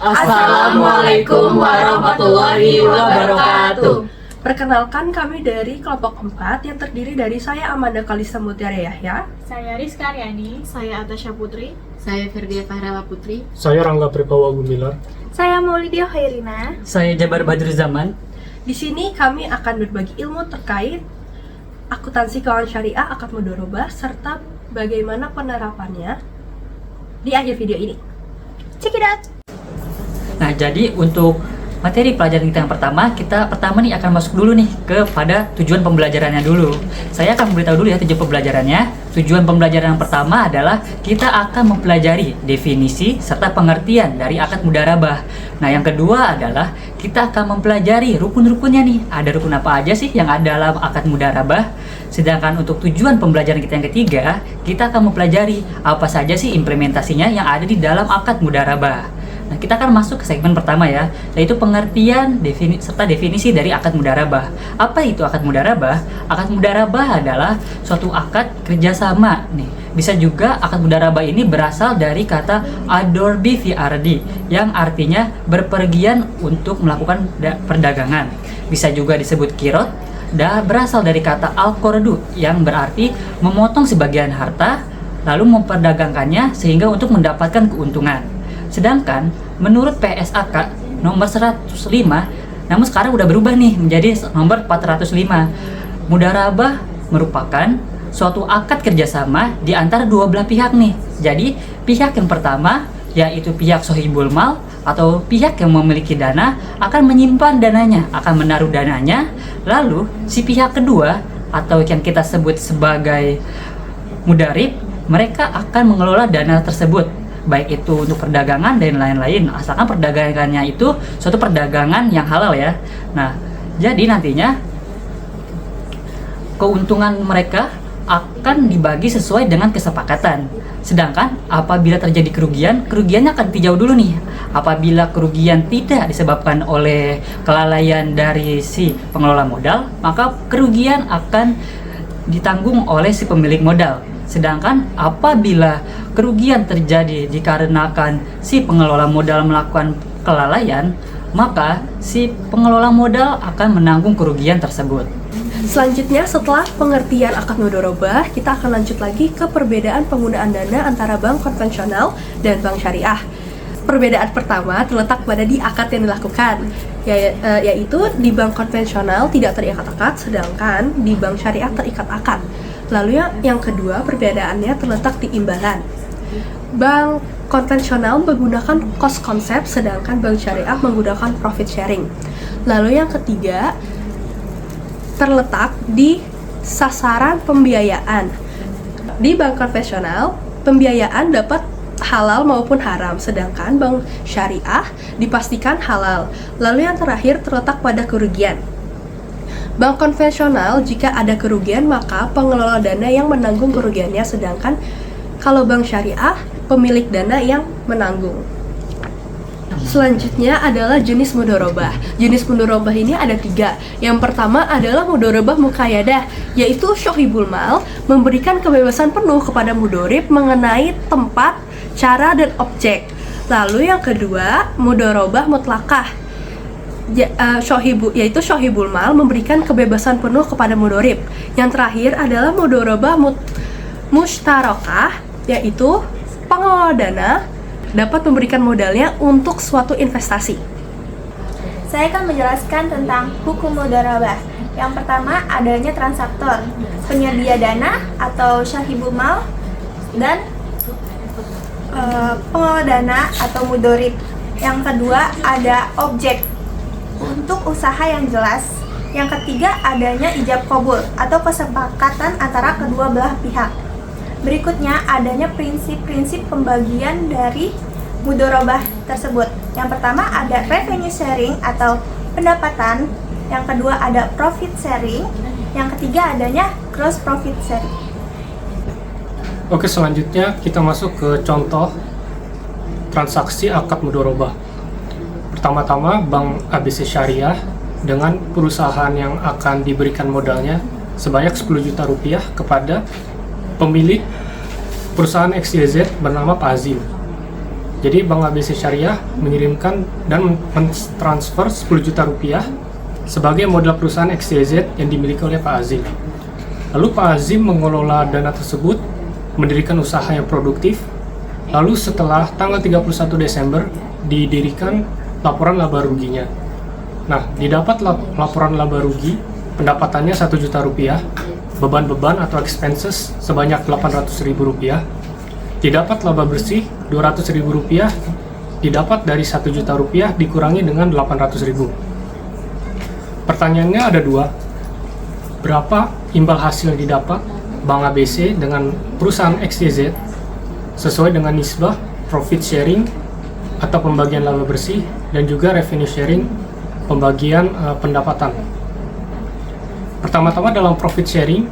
Assalamualaikum warahmatullahi wabarakatuh. Perkenalkan, kami dari kelompok 4 yang terdiri dari saya Amanda Kalista Mutiara Yahya, saya Rizka Aryani, saya Atasha Putri, saya Ferdia Fahrala Putri, saya Rangga Pripawa Gumilar, saya Maulidia Khairina, saya Jabar Badrul Zaman. Di sini kami akan berbagi ilmu terkait akuntansi keuangan syariah, akad mudharabah, serta bagaimana penerapannya di akhir video ini. check it out. Nah, jadi untuk materi pelajaran kita yang pertama nih akan masuk dulu nih kepada tujuan pembelajarannya dulu. Saya akan memberitahu dulu ya tujuan pembelajarannya. Tujuan pembelajaran yang pertama adalah kita akan mempelajari definisi serta pengertian dari akad mudharabah. Nah, yang kedua adalah kita akan mempelajari rukun-rukunnya nih. Ada rukun apa aja sih yang ada dalam akad mudharabah? Sedangkan untuk tujuan pembelajaran kita yang ketiga, kita akan mempelajari apa saja sih implementasinya yang ada di dalam akad mudharabah. Nah, kita akan masuk ke segmen pertama ya, yaitu pengertian serta definisi dari akad mudharabah. Apa itu akad mudharabah? Akad mudharabah adalah suatu akad kerjasama nih. Bisa juga akad mudharabah ini berasal dari kata adorbi fi ardi, yang artinya berpergian untuk melakukan perdagangan. Bisa juga disebut kirot, berasal dari kata al-qordu, yang berarti memotong sebagian harta lalu memperdagangkannya sehingga untuk mendapatkan keuntungan. Sedangkan menurut PSAK nomor 105, namun sekarang udah berubah nih menjadi nomor 405. Mudharabah merupakan suatu akad kerjasama di antara dua belah pihak nih. Jadi pihak yang pertama, yaitu pihak sohibul mal atau pihak yang memiliki dana, akan menyimpan dananya, akan menaruh dananya. Lalu si pihak kedua atau yang kita sebut sebagai mudarib, mereka akan mengelola dana tersebut, baik itu untuk perdagangan dan lain-lain, asalkan perdagangannya itu suatu perdagangan yang halal ya. Nah, jadi nantinya keuntungan mereka akan dibagi sesuai dengan kesepakatan. Sedangkan apabila terjadi kerugian, kerugiannya akan ditinjau dulu nih. Apabila kerugian tidak disebabkan oleh kelalaian dari si pengelola modal, maka kerugian akan ditanggung oleh si pemilik modal. Sedangkan apabila kerugian terjadi dikarenakan si pengelola modal melakukan kelalaian, maka si pengelola modal akan menanggung kerugian tersebut. Selanjutnya, setelah pengertian akad mudharabah, kita akan lanjut lagi ke perbedaan penggunaan dana antara bank konvensional dan bank syariah. Perbedaan pertama terletak pada di akad yang dilakukan, yaitu di bank konvensional tidak terikat akad, sedangkan di bank syariah terikat akad. Lalu yang kedua, perbedaannya terletak di imbalan. Bank konvensional menggunakan cost konsep, sedangkan bank syariah menggunakan profit sharing. Lalu yang ketiga, terletak di sasaran pembiayaan. Di bank konvensional, pembiayaan dapat halal maupun haram, sedangkan bank syariah dipastikan halal. Lalu yang terakhir terletak pada kerugian. Bank konvensional, jika ada kerugian maka pengelola dana yang menanggung kerugiannya, sedangkan kalau bank syariah, pemilik dana yang menanggung. Selanjutnya adalah jenis mudharabah. Jenis mudharabah ini ada 3. Yang pertama adalah mudharabah muqayyadah, yaitu sohibul mal memberikan kebebasan penuh kepada mudharib mengenai tempat, cara, dan objek. Lalu yang kedua, mudharabah mutlaqah, yaitu sohibul mal memberikan kebebasan penuh kepada mudharib. Yang terakhir adalah mudharabah mushtarakah, yaitu pengelola dana dapat memberikan modalnya untuk suatu investasi. Saya akan menjelaskan tentang hukum mudharabah. Yang pertama, adanya transaktor, penyedia dana atau syahibul mal, dan pengelola dana atau mudharib. Yang kedua, ada objek untuk usaha yang jelas. Yang ketiga, adanya ijab qabul atau kesepakatan antara kedua belah pihak. Berikutnya, adanya prinsip-prinsip pembagian dari mudharabah tersebut. Yang pertama ada revenue sharing atau pendapatan. Yang kedua ada profit sharing. Yang ketiga adanya gross profit sharing. Oke, selanjutnya kita masuk ke contoh transaksi akad mudharabah. Pertama-tama, Bank ABC Syariah dengan perusahaan yang akan diberikan modalnya sebanyak 10 juta rupiah kepada pemilik perusahaan XYZ bernama Pak Azim. Jadi Bank ABC Syariah mengirimkan dan mentransfer 10 juta rupiah sebagai modal perusahaan XYZ yang dimiliki oleh Pak Azim. Lalu Pak Azim mengelola dana tersebut, mendirikan usaha yang produktif. Lalu setelah tanggal 31 Desember didirikan laporan laba ruginya. Nah, didapat laporan laba rugi, pendapatannya 1 juta rupiah, beban-beban atau expenses sebanyak 800.000 rupiah, didapat laba bersih 200.000 rupiah, didapat dari 1 juta rupiah dikurangi dengan 800.000. Pertanyaannya ada dua, berapa imbal hasil yang didapat Bank ABC dengan perusahaan XYZ sesuai dengan nisbah profit sharing atau pembagian laba bersih dan juga revenue sharing pembagian pendapatan. Pertama-tama dalam profit sharing,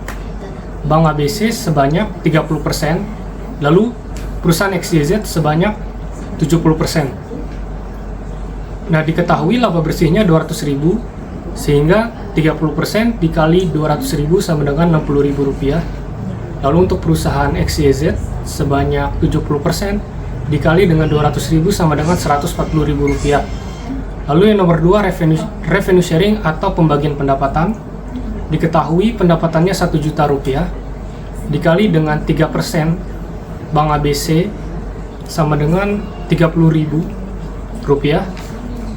Bank ABC sebanyak 30%, lalu perusahaan XYZ sebanyak 70%. Nah, diketahui laba bersihnya 200.000, sehingga 30% dikali 200.000 sama dengan 60.000 rupiah. Lalu untuk perusahaan XYZ sebanyak 70% dikali dengan 200.000 sama dengan 140.000 rupiah. Lalu yang nomor 2, revenue sharing atau pembagian pendapatan. Diketahui pendapatannya 1 juta rupiah dikali dengan 3% Bank ABC sama dengan 30.000 rupiah.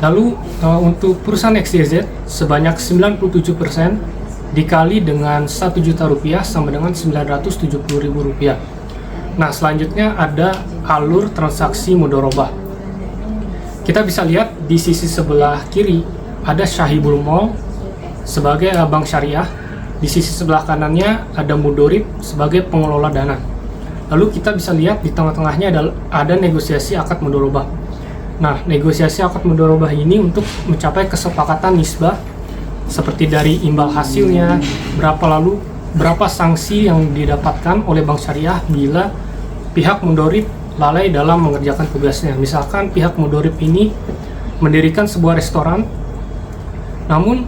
Lalu untuk perusahaan XYZ sebanyak 97% dikali dengan 1 juta rupiah sama dengan 970.000 rupiah. Nah, selanjutnya ada alur transaksi mudharabah. Kita bisa lihat di sisi sebelah kiri ada Syahibul Mall sebagai bank syariah. Di sisi sebelah kanannya ada Mudorib sebagai pengelola dana. Lalu kita bisa lihat di tengah-tengahnya ada negosiasi akad mudharabah. Nah, negosiasi akad mudharabah ini untuk mencapai kesepakatan nisbah seperti dari imbal hasilnya, berapa sanksi yang didapatkan oleh bank syariah bila pihak mudharib lalai dalam mengerjakan tugasnya. Misalkan pihak mudharib ini mendirikan sebuah restoran, namun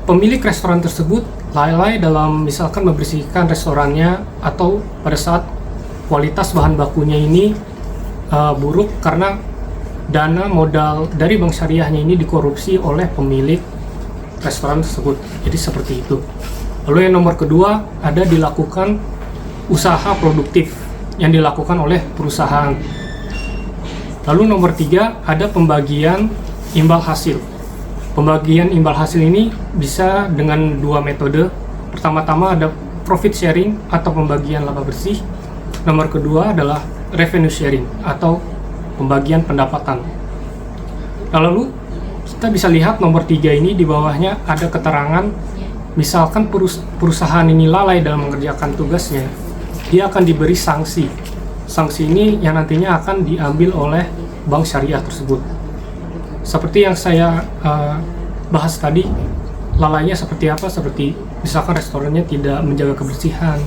pemilik restoran tersebut lalai dalam misalkan membersihkan restorannya, atau pada saat kualitas bahan bakunya ini buruk karena dana modal dari bank syariahnya ini dikorupsi oleh pemilik restoran tersebut. Jadi seperti itu. Lalu yang nomor kedua ada dilakukan usaha produktif yang dilakukan oleh perusahaan. Lalu nomor 3 ada pembagian imbal hasil. Pembagian imbal hasil ini bisa dengan dua metode. Pertama-tama ada profit sharing atau pembagian laba bersih. Nomor kedua adalah revenue sharing atau pembagian pendapatan. Nah, lalu kita bisa lihat nomor 3 ini di bawahnya ada keterangan, misalkan perusahaan ini lalai dalam mengerjakan tugasnya, dia akan diberi sanksi. Sanksi ini yang nantinya akan diambil oleh bank syariah tersebut. Seperti yang saya bahas tadi, lalainya seperti apa? Seperti misalkan restorannya tidak menjaga kebersihan,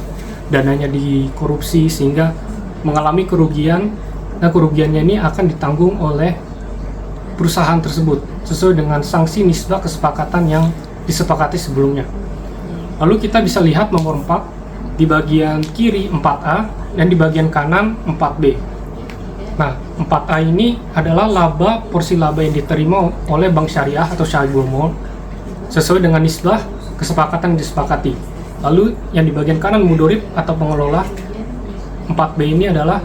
dananya dikorupsi sehingga mengalami kerugian. Nah, kerugiannya ini akan ditanggung oleh perusahaan tersebut sesuai dengan sanksi nisbah kesepakatan yang disepakati sebelumnya. Lalu kita bisa lihat nomor 4, di bagian kiri 4A dan di bagian kanan 4B. Nah, 4A ini adalah porsi laba yang diterima oleh bank syariah atau Syahibul Mall sesuai dengan nisbah kesepakatan yang disepakati. Lalu yang di bagian kanan Mudorib atau pengelola 4B ini adalah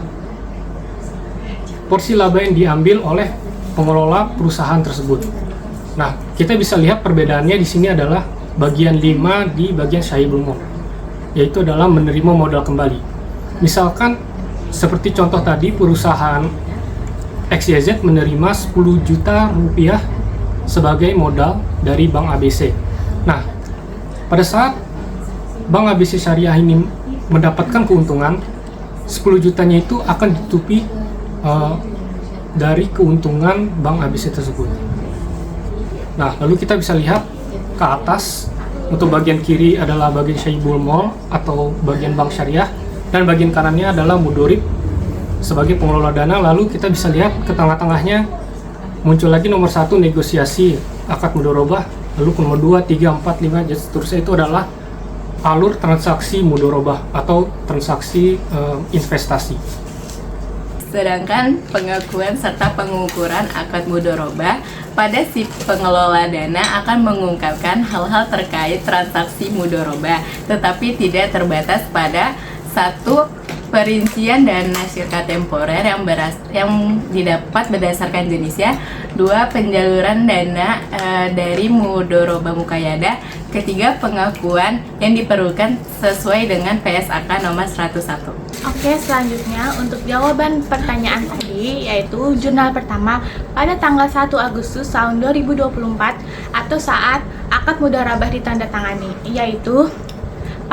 porsi laba yang diambil oleh pengelola perusahaan tersebut. Nah, kita bisa lihat perbedaannya di sini adalah bagian 5 di bagian Syahibul Mall, yaitu adalah menerima modal kembali. Misalkan seperti contoh tadi, perusahaan XYZ menerima 10 juta rupiah sebagai modal dari Bank ABC. Nah, pada saat Bank ABC Syariah ini mendapatkan keuntungan, 10 jutanya itu akan ditutupi dari keuntungan Bank ABC tersebut. Nah, lalu kita bisa lihat ke atas, untuk bagian kiri adalah bagian Syahibul Mall atau bagian Bank Syariah, dan bagian kanannya adalah Mudorib sebagai pengelola dana. Lalu kita bisa lihat ke tengah-tengahnya muncul lagi nomor 1 negosiasi akad mudharabah, lalu nomor 2, 3, 4, 5 dan seterusnya itu adalah alur transaksi mudharabah atau transaksi investasi. Sedangkan pengakuan serta pengukuran akad mudharabah pada si pengelola dana akan mengungkapkan hal-hal terkait transaksi mudharabah, tetapi tidak terbatas pada satu perincian dana sirka temporer yang didapat berdasarkan jenisnya, dua penyaluran dana dari mudharabah muqayyadah, ketiga pengakuan yang diperlukan sesuai dengan PSAK nomor 101. Oke, selanjutnya untuk jawaban pertanyaan tadi, yaitu jurnal pertama pada tanggal 1 Agustus tahun 2024 atau saat akad mudharabah ditandatangani, yaitu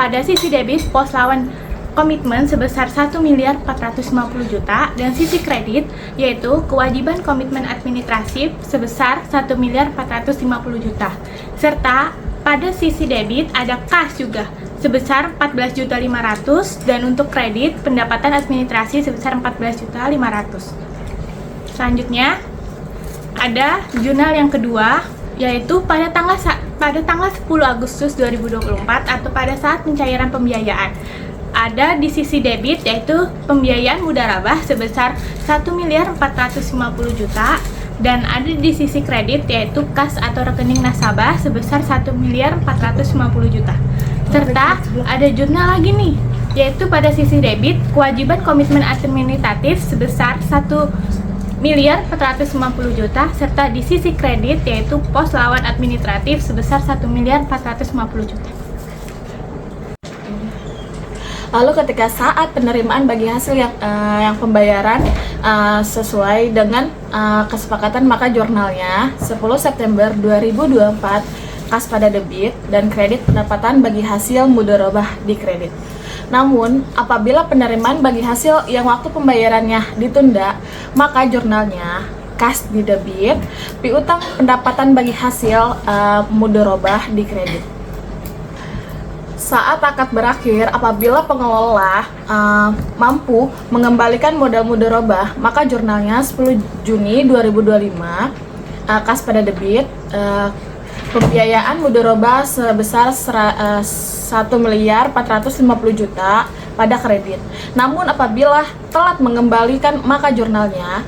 pada sisi debit pos lawan komitmen sebesar 1.450.000.000 dan sisi kredit yaitu kewajiban komitmen administratif sebesar 1.450.000.000, serta pada sisi debit ada kas juga sebesar 14.500.000 dan untuk kredit pendapatan administrasi sebesar 14.500.000. Selanjutnya ada jurnal yang kedua yaitu pada tanggal 10 Agustus 2024 atau pada saat pencairan pembiayaan. Ada di sisi debit yaitu pembiayaan mudharabah sebesar 1.450.000.000 dan ada di sisi kredit yaitu kas atau rekening nasabah sebesar 1.450.000.000. Serta ada jurnal lagi nih, yaitu pada sisi debit kewajiban komitmen administratif sebesar 1.450.000.000 serta di sisi kredit yaitu pos lawan administratif sebesar 1.450.000.000. Lalu ketika saat penerimaan bagi hasil yang pembayaran sesuai dengan kesepakatan, maka jurnalnya 10 September 2024 kas pada debit dan kredit pendapatan bagi hasil mudharabah di kredit. Namun apabila penerimaan bagi hasil yang waktu pembayarannya ditunda, maka jurnalnya kas di debit, piutang pendapatan bagi hasil mudharabah di kredit. Saat akad berakhir, apabila pengelola mampu mengembalikan modal mudharabah, maka jurnalnya 10 Juni 2025 kas pada debit, pembiayaan mudharabah sebesar 1.450.000.000 pada kredit. Namun apabila telat mengembalikan, maka jurnalnya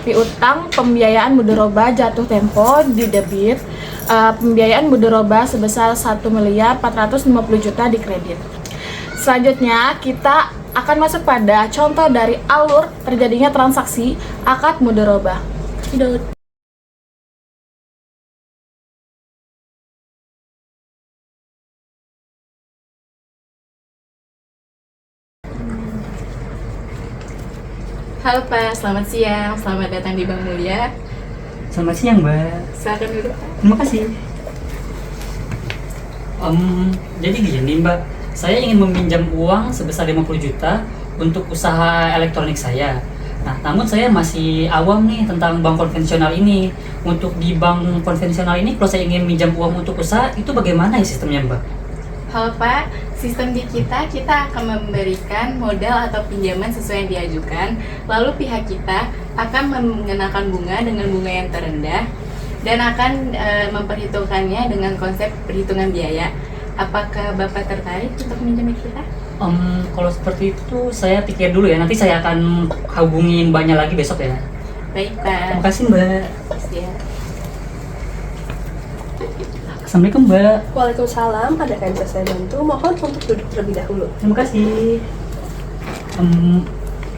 piutang pembiayaan mudharabah jatuh tempo di debit, pembiayaan mudharabah sebesar 1.450.000.000 di kredit. Selanjutnya kita akan masuk pada contoh dari alur terjadinya transaksi akad mudharabah. Halo Pak, selamat siang. Selamat datang di Bank Mulia. Selamat siang, Mbak. Silakan duduk. Terima kasih. Jadi gini, Mbak. Saya ingin meminjam uang sebesar 50 juta untuk usaha elektronik saya. Nah, namun saya masih awam nih tentang bank konvensional ini. Untuk di bank konvensional ini, kalau saya ingin minjam uang untuk usaha, itu bagaimana ya sistemnya, Mbak? Halo Pak, sistem di kita akan memberikan modal atau pinjaman sesuai yang diajukan. Lalu pihak kita akan mengenakan bunga dengan bunga yang terendah dan akan memperhitungkannya dengan konsep perhitungan biaya. Apakah Bapak tertarik untuk minjem kita? Kalau seperti itu saya pikir dulu ya. Nanti saya akan hubungi Mbaknya lagi besok ya. Baik Pak. Terima kasih, Mbak. Siap. Assalamualaikum, Mbak. Waalaikumsalam, adakah yang bisa saya bantu? Mohon untuk duduk terlebih dahulu. Terima kasih.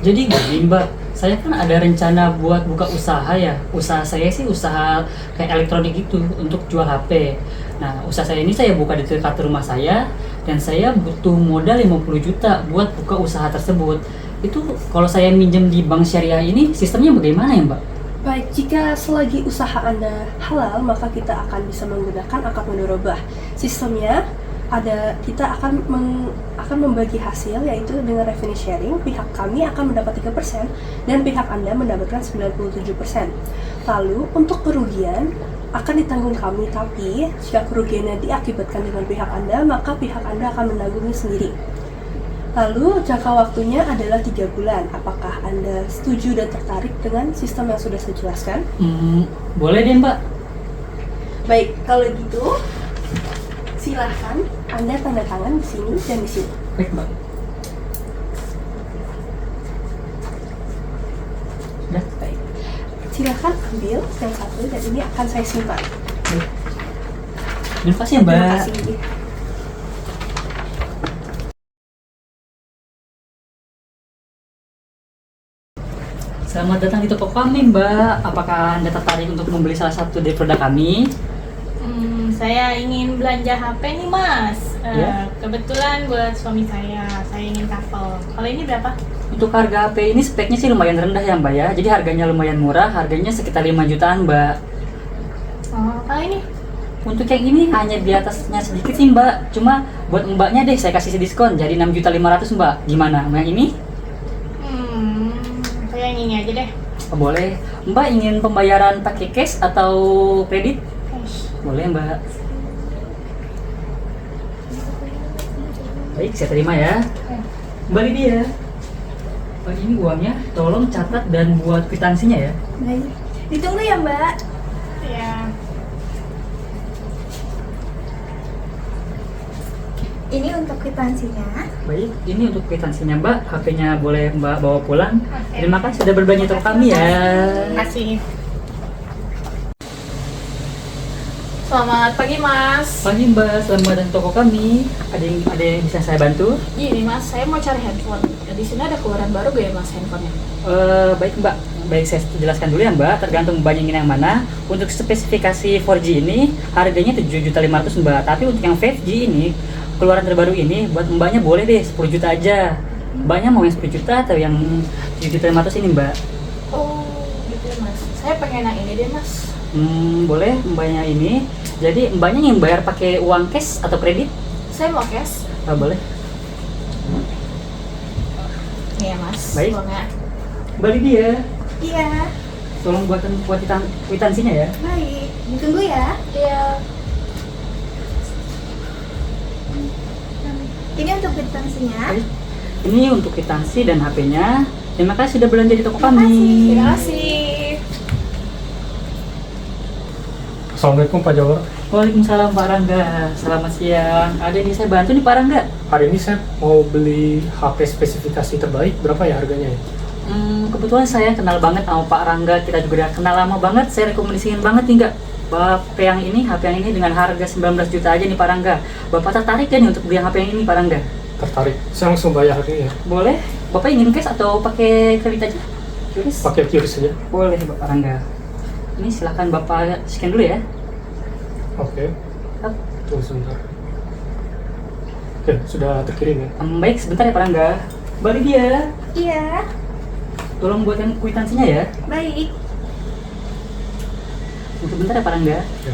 Jadi gini, Mbak, saya kan ada rencana buat buka usaha ya. Usaha saya sih usaha kayak elektronik itu untuk jual HP. Nah, usaha saya ini saya buka di dekat rumah saya dan saya butuh modal 50 juta buat buka usaha tersebut. Itu kalau saya minjem di bank syariah ini sistemnya bagaimana ya, Mbak? Baik, jika selagi usaha Anda halal, maka kita akan bisa menggunakan akad mudharabah. Sistemnya kita akan membagi hasil, yaitu dengan revenue sharing. Pihak kami akan mendapat 3% dan pihak Anda mendapatkan 97%. Lalu untuk kerugian akan ditanggung kami, tapi jika kerugiannya diakibatkan dengan pihak Anda, maka pihak Anda akan menanggungnya sendiri. Lalu jangka waktunya adalah 3 bulan. Apakah Anda setuju dan tertarik dengan sistem yang sudah saya jelaskan? Boleh deh, Mbak. Baik, kalau gitu silahkan Anda tanda tangan di sini dan di sini. Baik, Mbak. Silahkan ambil yang satu dan ini akan saya simpan. Terima kasih ya, Mbak. Terima kasih. Selamat datang di toko kami, Mbak. Apakah Anda tertarik untuk membeli salah satu dari produk kami? Saya ingin belanja HP nih Mas. Ya. Kebetulan buat suami saya ingin couple. Kalau ini berapa? Untuk harga HP ini speknya sih lumayan rendah ya, Mbak ya. Jadi harganya lumayan murah, harganya sekitar 5 jutaan, Mbak. Oh, kalau ini? Untuk yang ini hanya di atasnya sedikit sih, Mbak. Cuma buat Mbaknya deh saya kasih diskon jadi 6.500.000, Mbak. Gimana? Mau yang ini? Saya yang ini aja deh. Oh, boleh. Mbak ingin pembayaran pakai cash atau kredit? Cash. Boleh, Mbak. Baik, saya terima ya. Mbak Lydia. Mbak, ini uangnya, tolong catat dan buat kwitansinya ya. Baik. Ditunggu ya Mbak. Ya. Ini untuk kwitansinya. Baik, ini untuk kwitansinya Mbak. HP-nya boleh Mbak bawa pulang. Oke. Terima kasih sudah berbelanja toko kami ya. Terima kasih. Selamat pagi Mas. Pagi Mbak, selamat datang di toko kami. Ada yang bisa saya bantu? Gini Mas, saya mau cari handphone. Di sini ada keluaran baru gak ya Mas handphonenya? Baik Mbak, baik saya jelaskan dulu ya Mbak. Tergantung Mbaknya ingin yang mana. Untuk spesifikasi 4G ini harganya 7.500.000 Mbak. Tapi untuk yang 5G ini keluaran terbaru ini buat Mbaknya boleh deh 10 juta aja. Mbaknya mau yang 10 juta atau yang 7.500.000 ini Mbak? Oh, gitu ya Mas. Saya pengen yang ini deh Mas. Boleh Mbaknya ini. Jadi Mbaknya ingin bayar pakai uang cash atau kredit? Saya mau cash. Boleh. Iya Mas. Baik. Uangnya. Mbak Lydia, Iya. tolong buat kwitansinya ya. Baik. Ditunggu ya. Iya. Ini untuk kwitansinya. Baik. Ini untuk kwitansi dan HP-nya. Terima kasih sudah belanja di toko Terima kami. Terima kasih. Assalamualaikum Pak Jawar. Waalaikumsalam Pak Rangga. Selamat siang. Ada yang bisa saya bantu nih Pak Rangga? Hari ini saya mau beli HP spesifikasi terbaik. Berapa ya harganya ya? Kebetulan saya kenal banget sama Pak Rangga. Kita juga udah kenal lama banget. Saya rekomendasiin banget nih Nggak? HP yang ini dengan harga 19 juta aja nih Pak Rangga. Bapak tertarik kan nih untuk beli yang HP yang ini Pak Rangga? Tertarik. Saya langsung bayar hari ini ya. Boleh. Bapak ingin cash atau pakai kredit aja? QRIS? Pakai QRIS saja. Boleh Bapak Rangga. Ini silahkan Bapak scan dulu ya. Oke. Hap. Tunggu sebentar. Oke, sudah terkirim ya. Baik, sebentar ya Pak Rangga. Mbak Lydia, Iya. tolong buatkan kwitansinya ya. Baik. Sebentar ya Pak Rangga. Ya,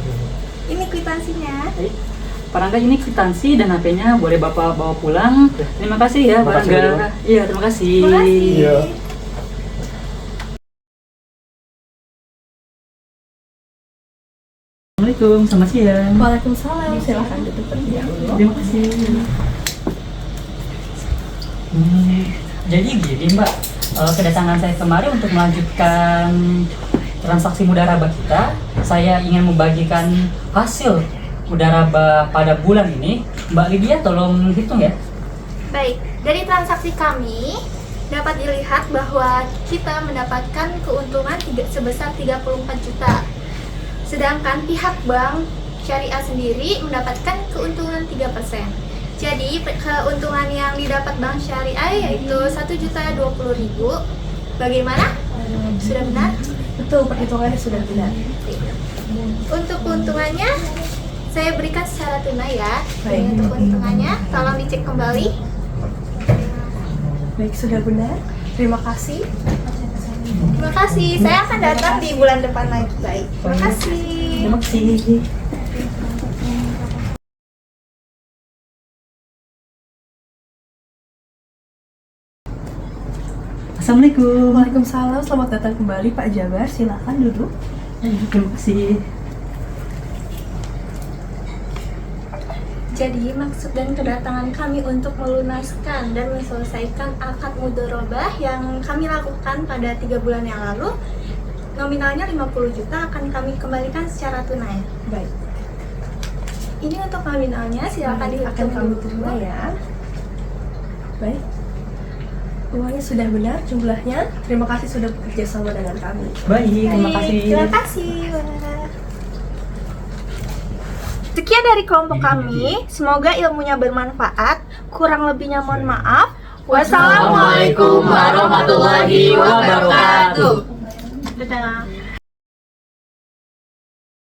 Ini kwitansinya. Baik. Pak Rangga, ini kwitansi dan HP-nya boleh Bapak bawa pulang. Terima kasih ya Pak Terima kasih, Rangga. Pak. Iya, terima kasih. Terima kasih. Iya. Assalamualaikum, selamat siang. Waalaikumsalam. Silahkan duduk terlebih dahulu. Terima kasih. Jadi gini Mbak, kedatangan saya kemari untuk melanjutkan transaksi mudharabah kita. Saya ingin membagikan hasil mudharabah pada bulan ini. Mbak Lydia tolong hitung ya. Baik, dari transaksi kami dapat dilihat bahwa kita mendapatkan keuntungan sebesar 34 juta. Sedangkan pihak bank syariah sendiri mendapatkan keuntungan 3%. Jadi keuntungan yang didapat bank syariah yaitu 1.020.000. Bagaimana? Sudah benar? Betul, perhitungannya sudah benar. Untuk keuntungannya saya berikan secara tunai ya. Baik. Untuk keuntungannya tolong dicek kembali. Baik, sudah benar. Terima kasih. Terima kasih. Saya akan datang di bulan depan lagi. Baik. Terima kasih. Terima kasih. Assalamualaikum. Waalaikumsalam. Selamat datang kembali Pak Jabar. Silahkan duduk. Terima kasih. Jadi maksud dan kedatangan kami untuk melunaskan dan menyelesaikan akad mudharabah yang kami lakukan pada 3 bulan yang lalu, nominalnya 50 juta akan kami kembalikan secara tunai. Baik. Ini untuk nominalnya, silakan Baik, dihitung akan kami dulu. terima ya. Baik. Uangnya sudah benar jumlahnya. Terima kasih sudah bekerja sama dengan kami. Baik, terima kasih. Terima kasih. Sekian dari kelompok kami. Semoga ilmunya bermanfaat. Kurang lebihnya mohon maaf. Wassalamualaikum warahmatullahi wabarakatuh. Dadah.